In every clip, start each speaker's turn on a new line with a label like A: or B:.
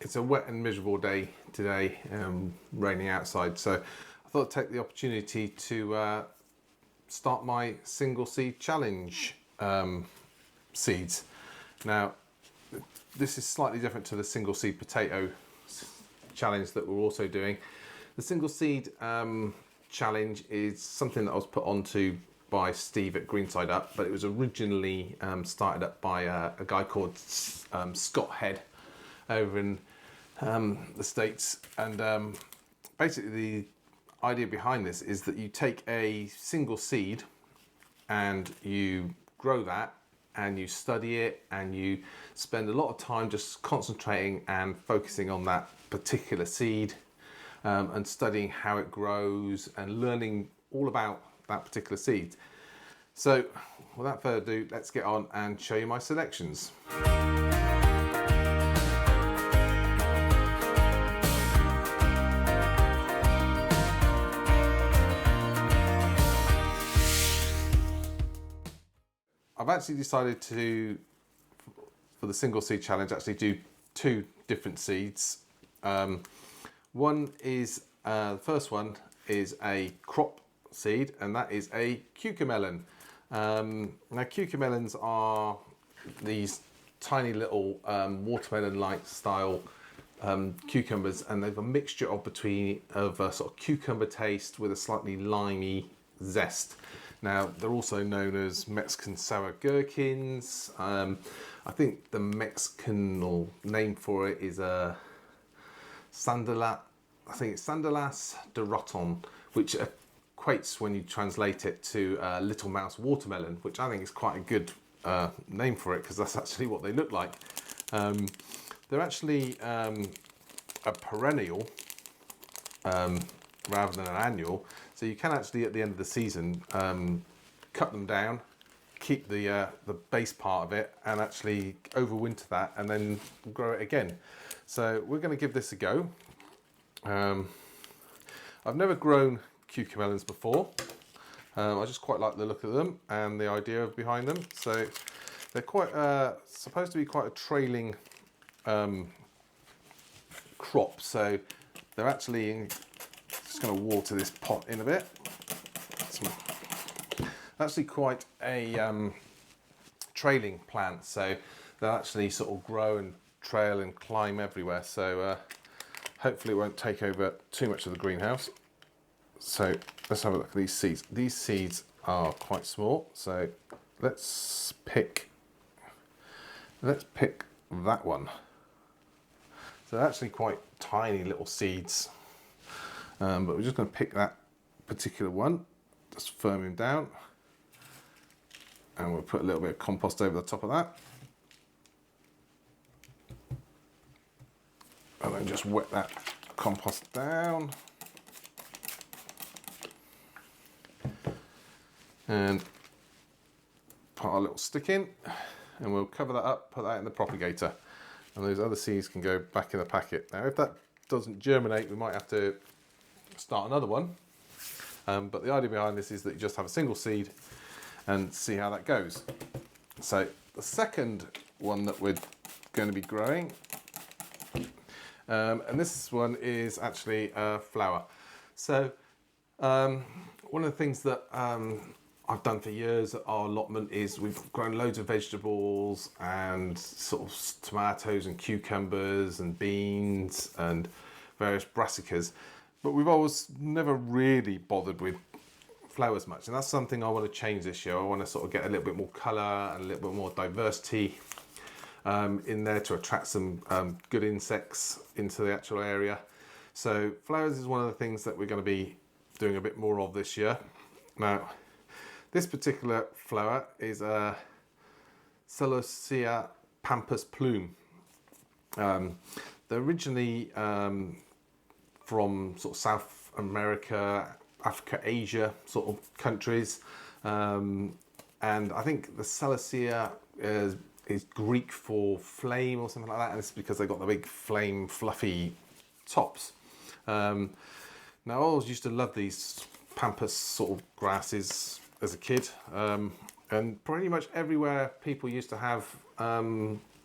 A: It's a wet and miserable day today, raining outside, so I thought I'd take the opportunity to start my single seed challenge seeds. Now, this is slightly different to the single seed potato challenge that we're also doing. The single seed challenge is something that I was put onto by Steve at Greenside Up, but it was originally started up by a guy called Scott Head over in the States. And basically the idea behind this is that you take a single seed and you grow that and you study it and you spend a lot of time just concentrating and focusing on that particular seed and studying how it grows and learning all about that particular seed. So without further ado, let's get on and show you my selections. I've actually decided to, for the single seed challenge, actually do two different seeds. One is, the first one is a crop seed, and that is a cucamelon. Now cucamelons are these tiny little watermelon-like style cucumbers, and they've a mixture of a sort of cucumber taste with a slightly limey zest. Now they're also known as Mexican sour gherkins. I think the Mexican name for it is a Sandalas de Roton, which equates, when you translate it, to little mouse watermelon, which I think is quite a good name for it, because that's actually what they look like. They're actually a perennial rather than an annual, so you can actually at the end of the season cut them down, keep the base part of it, and actually overwinter that and then grow it again. So we're going to give this a go. I've never grown cucamelons before. I just quite like the look of them and the idea behind them. So they're quite supposed to be quite a trailing crop. So they're actually just going to water this pot in a bit. Actually quite a trailing plant. So they'll actually sort of grow and trail and climb everywhere. So hopefully it won't take over too much of the greenhouse. So let's have a look at these seeds. These seeds are quite small, so let's pick that one. So they're actually quite tiny little seeds, but we're just going to pick that particular one, just firm him down, and we'll put a little bit of compost over the top of that, and then just wet that compost down. And put our little stick in, and we'll cover that up, put that in the propagator, and those other seeds can go back in the packet. Now if that doesn't germinate, we might have to start another one, but the idea behind this is that you just have a single seed and see how that goes. So the second one that we're going to be growing, and this one is actually a flower. So one of the things that I've done for years at our allotment is we've grown loads of vegetables and sort of tomatoes and cucumbers and beans and various brassicas, but we've always never really bothered with flowers much, and that's something I want to change this year. I want to sort of get a little bit more colour and a little bit more diversity in there to attract some good insects into the actual area. So flowers is one of the things that we're going to be doing a bit more of this year. Now this particular flower is a Celosia pampas plume. They're originally from sort of South America, Africa, Asia sort of countries, and I think the Celosia is Greek for flame or something like that, and it's because they've got the big flame fluffy tops. Now I always used to love these pampas sort of grasses as a kid, and pretty much everywhere people used to have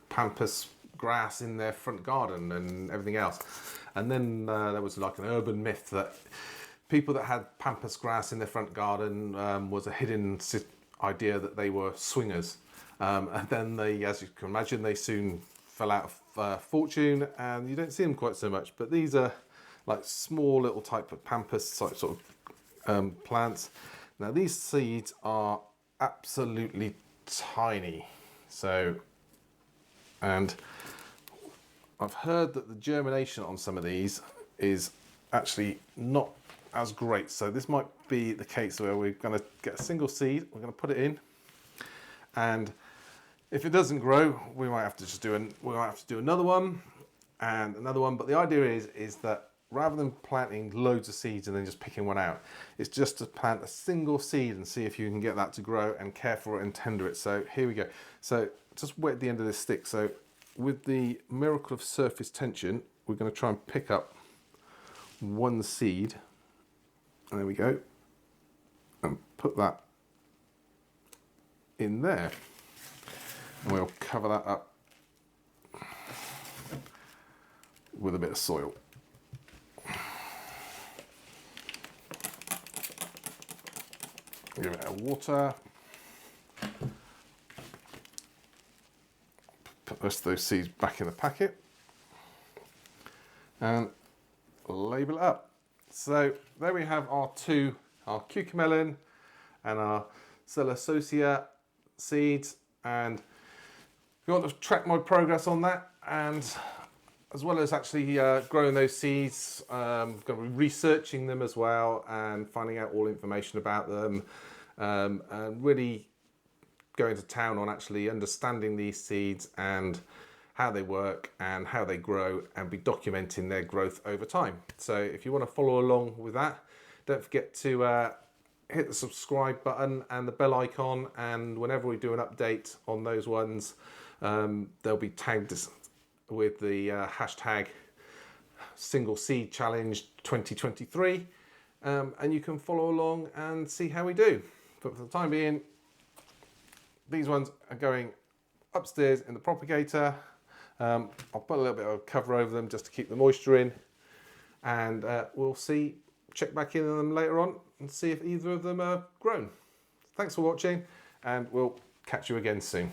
A: pampas grass in their front garden and everything else. And then there was like an urban myth that people that had pampas grass in their front garden was a hidden idea that they were swingers. And then they, as you can imagine, they soon fell out of fortune, and you don't see them quite so much. But these are like small little type of pampas sort of plants. Now these seeds are absolutely tiny. So, and I've heard that the germination on some of these is actually not as great. So this might be the case where we're going to get a single seed, we're going to put it in, and if it doesn't grow, we might have to just do another one and another one. But the idea is that rather than planting loads of seeds and then just picking one out, it's just to plant a single seed and see if you can get that to grow and care for it and tender it. So here we go. So just wet the end of this stick. So with the miracle of surface tension, we're going to try and pick up one seed. There we go. And put that in there. And we'll cover that up with a bit of soil. Give it a water. Put the rest of those seeds back in the packet and label it up. So there we have our cucamelon and our Celososia seeds. And if you want to track my progress on that, and as well as actually growing those seeds, going to be researching them as well and finding out all information about them, and really going to town on actually understanding these seeds and how they work and how they grow, and be documenting their growth over time. So if you want to follow along with that, don't forget to hit the subscribe button and the bell icon, and whenever we do an update on those ones, they'll be tagged with the hashtag single seed challenge 2023, and you can follow along and see how we do. But for the time being, these ones are going upstairs in the propagator. I'll put a little bit of cover over them just to keep the moisture in, and we'll check back in on them later on and see if either of them are grown. Thanks for watching, and we'll catch you again soon.